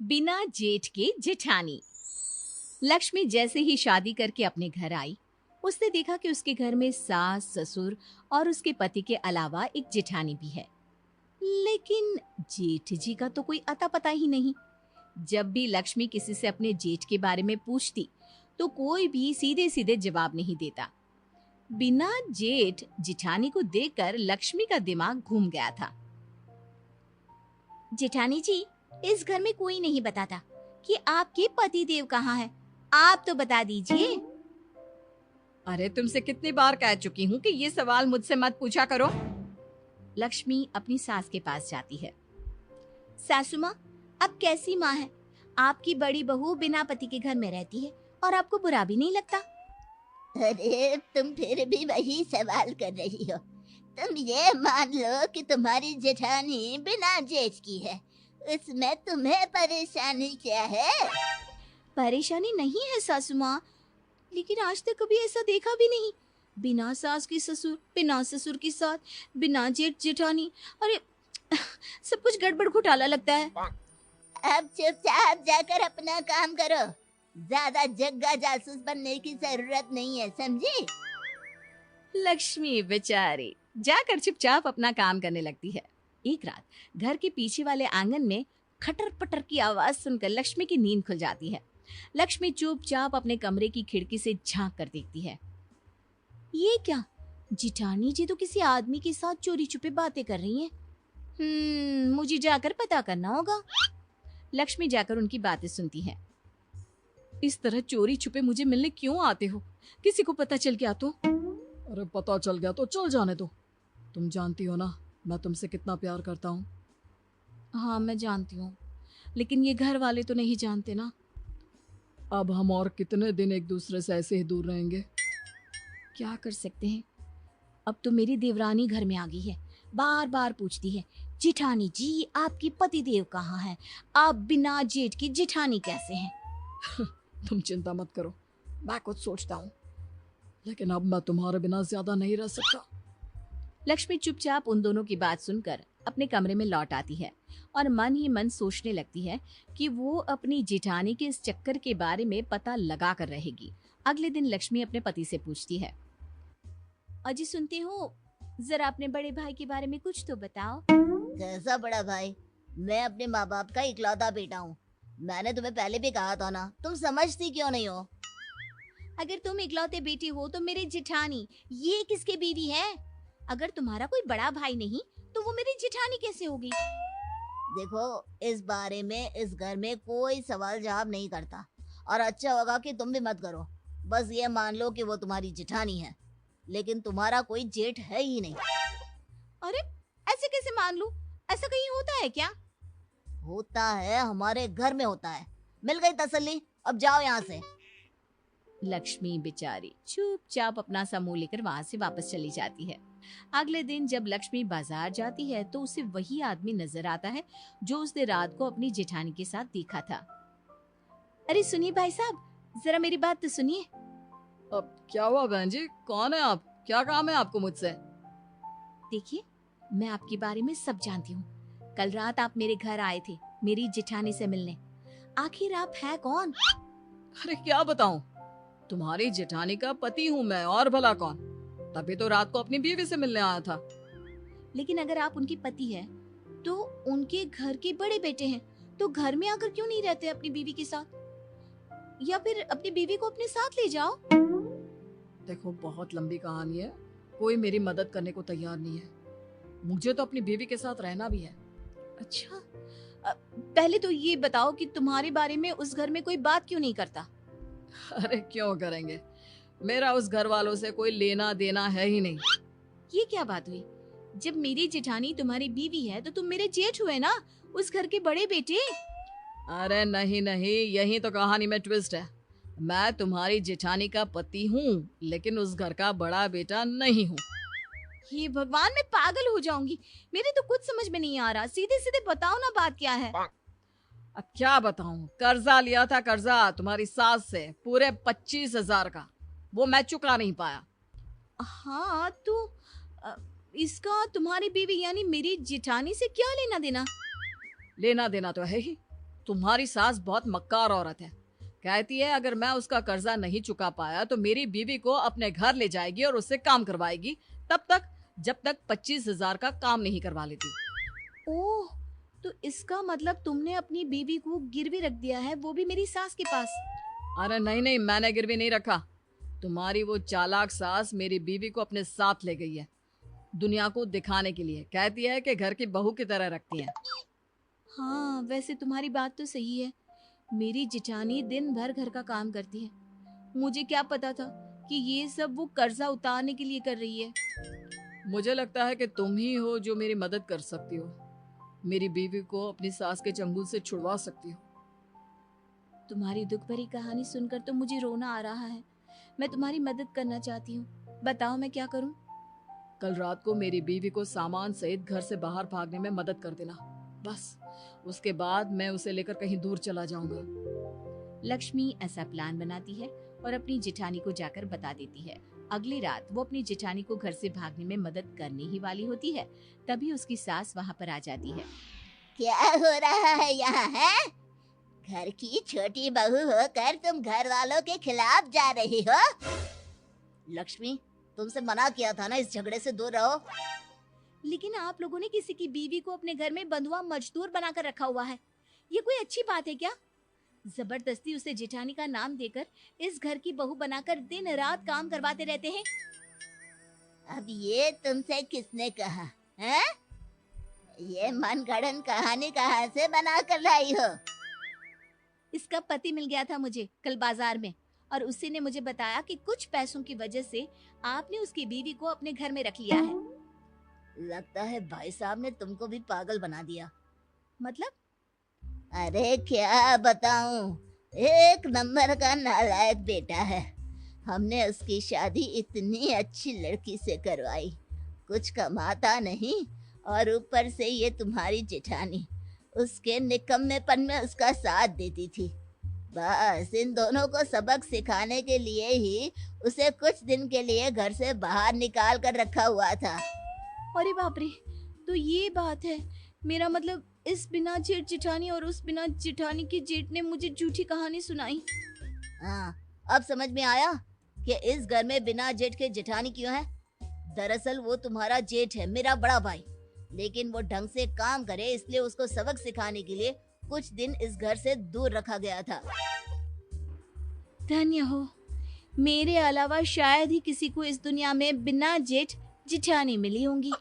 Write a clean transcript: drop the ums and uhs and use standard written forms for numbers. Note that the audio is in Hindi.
बिना जेठ के जेठानी। लक्ष्मी जैसे ही शादी करके अपने घर आई, उसने देखा कि उसके घर में सास, ससुर और उसके पति के अलावा एक जेठानी भी है। लेकिन जेठ जी का तो कोई अता पता ही नहीं। जब भी लक्ष्मी किसी से अपने जेठ के बारे में पूछती, तो कोई भी सीधे सीधे जवाब नहीं देता। बिना जेठ जेठानी को देखकर लक्ष्मी का दिमाग घूम गया था। जेठानी जी, इस घर में कोई नहीं बताता कि आपके पति देव कहाँ है। आप तो बता दीजिए। अरे तुमसे कितनी बार कह चुकी हूँ कि ये सवाल मुझसे मत पूछा करो। लक्ष्मी अपनी सास के पास जाती है। सासू माँ, अब कैसी माँ है? आपकी बड़ी बहू बिना पति के घर में रहती है और आपको बुरा भी नहीं लगता? अरे तुम फिर भी वही सवाल कर रही हो। तुम ये मान लो कि तुम्हारी जेठानी बिना जेठ की है, उसमें तुम्हें परेशानी क्या है? परेशानी नहीं है सासू माँ, लेकिन आज तक कभी ऐसा देखा भी नहीं। बिना सास की ससुर, बिना ससुर की सास, बिना जेठ जेठानी। अरे सब कुछ गड़बड़ घोटाला लगता है। अब चुपचाप जाकर अपना काम करो, ज्यादा जग्गा जासूस बनने की जरूरत नहीं है, समझी? लक्ष्मी बेचारी जाकर चुपचाप अपना काम करने लगती है। एक रात घर के पीछे वाले आंगन में खटर पटर की आवाज सुनकर लक्ष्मी की नींद खुल जाती है। लक्ष्मी चुपचाप अपने कमरे की खिड़की से झांक कर देखती है। ये क्या? जिठानी जी तो किसी आदमी के साथ चोरी छुपे बातें कर रही हैं। मुझे जाकर पता करना होगा। लक्ष्मी जाकर उनकी बातें सुनती है। इस तरह चोरी छुपे मुझे मिलने क्यों आते हो? किसी को पता चल गया तो? अरे पता चल गया तो चल जाने दो। तुम जानती हो ना मैं तुमसे कितना प्यार करता हूँ। हाँ मैं जानती हूँ, लेकिन ये घर वाले तो नहीं जानते ना। अब हम और कितने दिन एक दूसरे से ऐसे ही दूर रहेंगे? क्या कर सकते हैं? अब तो मेरी देवरानी घर में आ गई है। बार बार पूछती है, जिठानी जी आपकी पति देव कहाँ है? आप बिना जेठ की जिठानी कैसे हैं? तुम चिंता मत करो, मैं कुछ सोचता हूँ, लेकिन अब मैं तुम्हारे बिना ज्यादा नहीं रह सकता। लक्ष्मी चुपचाप उन दोनों की बात सुनकर अपने कमरे में लौट आती है और मन ही मन सोचने लगती है कि वो अपनी जेठानी के इस चक्कर के बारे में पता लगा कर रहेगी। अगले दिन लक्ष्मी अपने पति से पूछती है, अजी सुनते हो, जरा अपने बड़े भाई के बारे में कुछ तो बताओ। कैसा बड़ा भाई? मैं अपने माँ बाप का इकलौता बेटा हूँ। मैंने तुम्हें पहले भी कहा था ना, तुम समझती क्यों नहीं हो? अगर तुम इकलौते बेटे हो तो मेरी जेठानी ये किसके बीवी है? अगर तुम्हारा कोई बड़ा भाई नहीं तो वो मेरी जेठानी कैसे होगी? देखो, इस बारे में इस घर में कोई सवाल जवाब नहीं करता, और अच्छा होगा कि तुम भी मत करो। बस ये मान लो कि वो तुम्हारी जेठानी है, लेकिन तुम्हारा कोई जेठ है ही नहीं। अरे ऐसे कैसे मान लूं? ऐसा कहीं होता है क्या? होता है, हमारे घर में होता है। मिल गई तसल्ली, अब जाओ यहाँ से। लक्ष्मी बेचारी चुपचाप अपना समूह लेकर वहां से वापस चली जाती है। अगले दिन जब लक्ष्मी बाजार जाती है तो उसे वही आदमी नजर आता है जो उसने रात को अपनी जेठानी के साथ देखा था। अरे सुनिए भाई साहब, जरा मेरी बात तो सुनिए। अब क्या हुआ बहन जी, कौन है आप? क्या काम है आपको मुझसे? देखिए, मैं आपके बारे में सब जानती हूँ। कल रात आप मेरे घर आए थे मेरी जेठानी से मिलने। आखिर आप है कौन? अरे क्या बताऊं, तुम्हारी जेठानी का पति हूँ मैं, और भला कौन? तभी तो रात को अपनी बीवी से मिलने आया था। लेकिन अगर आप उनके पति हैं, तो उनके घर के बड़े बेटे हैं, तो घर में आकर क्यों नहीं रहते अपनी बीवी के साथ? या फिर अपनी बीवी को अपने साथ ले जाओ। देखो बहुत लंबी कहानी है, कोई मेरी मदद करने को तैयार नहीं है। मुझे तो अपनी बीवी के साथ रहना भी है। अच्छा, पहले तो ये बताओ कि तुम्हारे बारे में उस घर में कोई बात क्यों नहीं करता? अरे क्यों करेंगे, मेरा उस घर वालों से कोई लेना देना है ही नहीं। ये क्या बात हुई? जब मेरी जेठानी तुम्हारी बीवी है तो तुम मेरे जेठ हुए ना, उस घर के बड़े बेटे। अरे नहीं नहीं, यही तो कहानी में ट्विस्ट है। मैं तुम्हारी जेठानी का पति हूँ, लेकिन उस घर का बड़ा बेटा नहीं हूँ। हे भगवान, मैं पागल हो जाऊंगी। मेरे तो कुछ समझ में नहीं आ रहा। सीधे सीधे बताओ ना, बात क्या है? अब क्या बताऊं, कर्जा लिया था, कर्जा तुम्हारी सास से पूरे 25,000 का, वो मैं चुका नहीं पाया। हाँ तो अ, इसका तुम्हारी बीवी यानी मेरी जेठानी से क्या लेना देना? लेना देना तो है ही, तुम्हारी सास बहुत मक्कार औरत है। कहती है अगर मैं उसका कर्जा नहीं चुका पाया तो मेरी बीवी को अपने घर ले जाएगी और उससे काम करवाएगी, तब तक जब तक 25,000 का काम नहीं करवा लेती। ओह, तो इसका मतलब तुमने अपनी बीवी को गिरवी रख दिया है, वो भी मेरी सास के पास। अरे नहीं नहीं, मैंने गिरवी नहीं रखा। तुम्हारी वो चालाक सास मेरी बीवी को अपने साथ ले गई है, दुनिया को दिखाने के लिए। कहती है कि घर की बहू की तरह रखती है। हाँ, वैसे तुम्हारी बात तो सही है। मेरी जिठानी दिन भर घर का काम करती है। मुझे क्या पता था कि ये सब वो कर्जा उतारने के लिए कर रही है। मुझे लगता है कि तुम ही हो जो मेरी मदद कर सकती हो, मेरी बीवी को अपनी सास के चंगुल से छुड़वा सकती हो। तुम्हारी दुख भरी कहानी सुनकर तो मुझे रोना आ रहा है। मैं तुम्हारी मदद करना चाहती हूँ, बताओ मैं क्या करूँ। कल रात को मेरी बीवी को सामान सहित घर से बाहर भागने में मदद कर देना, बस उसके बाद मैं उसे लेकर कहीं दूर चला जाऊंगा। लक्ष्मी ऐसा प्लान बनाती है और अपनी जिठानी को जाकर बता देती है। अगली रात वो अपनी जिठानी को घर से भागने में मदद करने ही वाली होती है, तभी उसकी सास वहाँ पर आ जाती है। क्या हो रहा है यहाँ है? घर की छोटी बहू होकर तुम घर वालों के खिलाफ जा रही हो? लक्ष्मी, तुमसे मना किया था ना इस झगड़े से दूर रहो। लेकिन आप लोगों ने किसी की बीवी को अपने घर में बंधुआ मजदूर बनाकर रखा हुआ है, ये कोई अच्छी बात है क्या? जबरदस्ती उसे जेठानी का नाम देकर इस घर की बहू बनाकर दिन रात काम करवाते रहते हैं। अब ये तुमसे किसने कहा है? ये मनगढ़ंत कहानी कहाँ से बना कर लाई हो? इसका पति मिल गया था मुझे कल बाजार में, और उसी ने मुझे बताया कि कुछ पैसों की वजह से आपने उसकी बीवी को अपने घर में रख लिया है। लगता है भाई साहब ने तुमको भी पागल बना दिया। मतलब? अरे क्या बताऊं, एक नंबर का नालायक बेटा है। हमने उसकी शादी इतनी अच्छी लड़की से करवाई, कुछ कमाता नहीं, और ऊपर से ये तुम्हारी जेठानी उसके निकम्मेपन में उसका साथ देती थी। बस इन दोनों को सबक सिखाने के लिए ही उसे कुछ दिन के लिए घर से बाहर निकाल कर रखा हुआ था। अरे बाप रे, तो ये बात है। मेरा मतलब इस बिना जेठ जेठानी और उस बिना जेठानी की जेठ ने मुझे झूठी कहानी सुनाई। हाँ, अब समझ में आया कि इस घर में बिना जेठ के जेठानी क्यों है। दरअसल वो तुम्हारा जेठ है, मेरा बड़ा भाई, लेकिन वो ढंग से काम करे इसलिए उसको सबक सिखाने के लिए कुछ दिन इस घर से दूर रखा गया था। धन्य हो, मेरे अलावा शायद ही किसी को इस दुनिया में बिना जेठ जिठानी मिली होंगी।